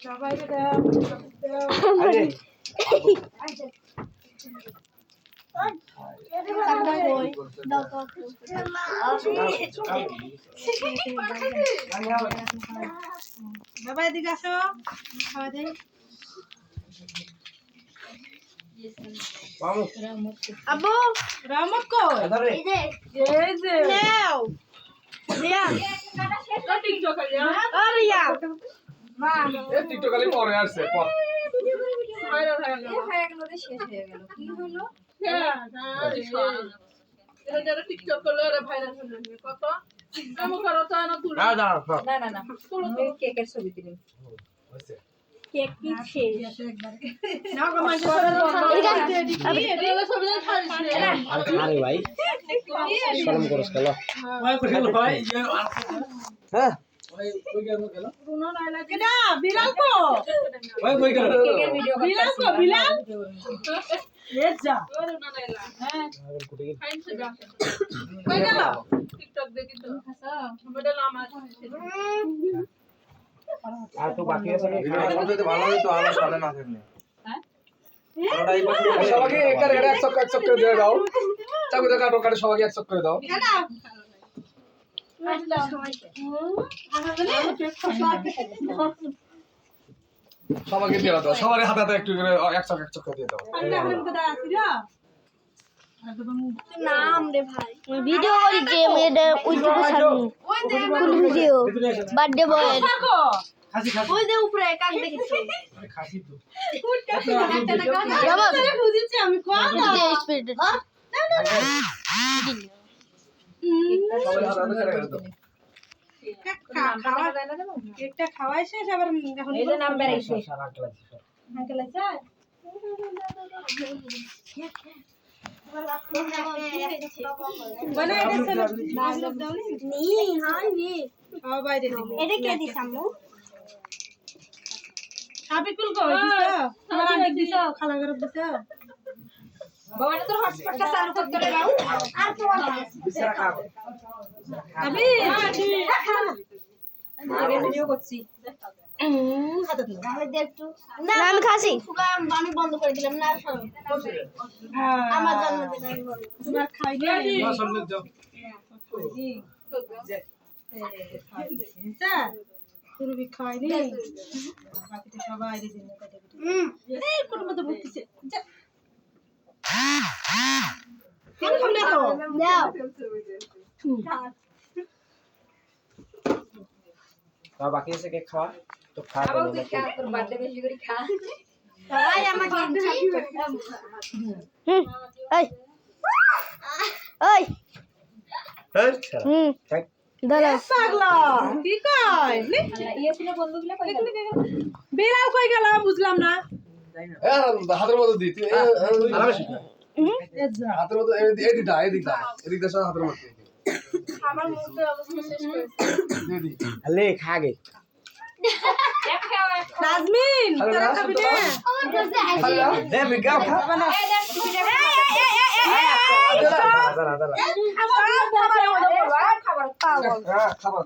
সবাইকে দাও বাবা এদিকে আসো খাওয়া দেই আব্বু রামত কই এই যে নাও রিয়া টিকটক রিয়া মা এই টিকটক খালি পরে আসছে পর হয়ে গেল রে শেষ হয়ে গেল কি হলো এটা টিকটক করলে রে ভাইরাল হলো কত কাম করো তো না তুলো না না না না না আমি কেকের ছবি দিলাম কেক কি শেষ না গো মানে ছবি আরে ভাই শরম করছ কেন ভাই হ্যাঁ রুনা নাইলা কেডা বিলাল কো ভাই কই গেল কেকের ভিডিও বিলাল কো বিলাল এ যা রুনা নাইলা হ্যাঁ ফাইন সে যা কই গেল টিকটক দেখি তো মোবাইল আমার আর তো বাকি আছে সবচেয়ে ভালো হতো আলো সাড়ে না থাকলে হ্যাঁ সবাইকে একার এটা এক চক্কর দিয়ে দাও চাকু দা কাটো কাটে সবাইকে এক চক্কর করে দাও সবাইকে দিয়ে দাও সবার হাতে হাতে একটু করে এক চক্কর দিয়ে দাও নাম রে ভাই ভিডিও করি যে মেয়েটা ওইটুকু ছাড়ুন ফুল ভিডিও বার্থডে বয় খাসি খাসি ওই যে উপরে কাক দেখেছো খাসি তো বাবা বুঝেছি আমি কোন ভিডিও স্পিড কেকটা খাওয়াই শেষ আবার এখন এই নাম বেরাইছে আঙ্কেল আছে বলে এটা ছেলে নাজরত দাও নি হাই নি খাওয়া বাইরে দিবি এটা কে দিছ আম্মু সাবিকুল কই দিছো তোমার আগে দিছো খালা করে দিছো বাবা এটা তোর হটস্পটটা চালু করতে দাও আর তো বিছানা খাও আবি আগে ভিডিও করছি হাতে দাও আমি দেখতো না আমি খাসি আমি বন্ধ করে দিলাম না আমার জন্মদিন আমি বন্ধ তোমার খাই নি সামনে যাও তুমি খাই নি বাকিটা সবাই দিন কাটে এই কোন মত বলতেছে কেন খাবলে তো দাও আর বাকি আছে কেক খাওয়া তো খা আবার তুই খা তোর বার্থডে বেশি করে খা সবাই আমাকে এই ওই আচ্ছা দাদা পাগলা কি কই ইয়ে ছিল বন্ধুগুলা কই গেল বেলাল কই গেল বুঝলাম না হাতের মধ্যে দি হাতের মধ্যে এদিকটা সব হাতের মধ্যে আমার মুখে অবস্থা শেষ করেছে দি আলে খাগে নাজমিন তোরা খাবি না আমার কাছে আইছে দে বিগাও খা এই দেখ তুমি দেখ দাদা খাবার খাবার পাগল খাবার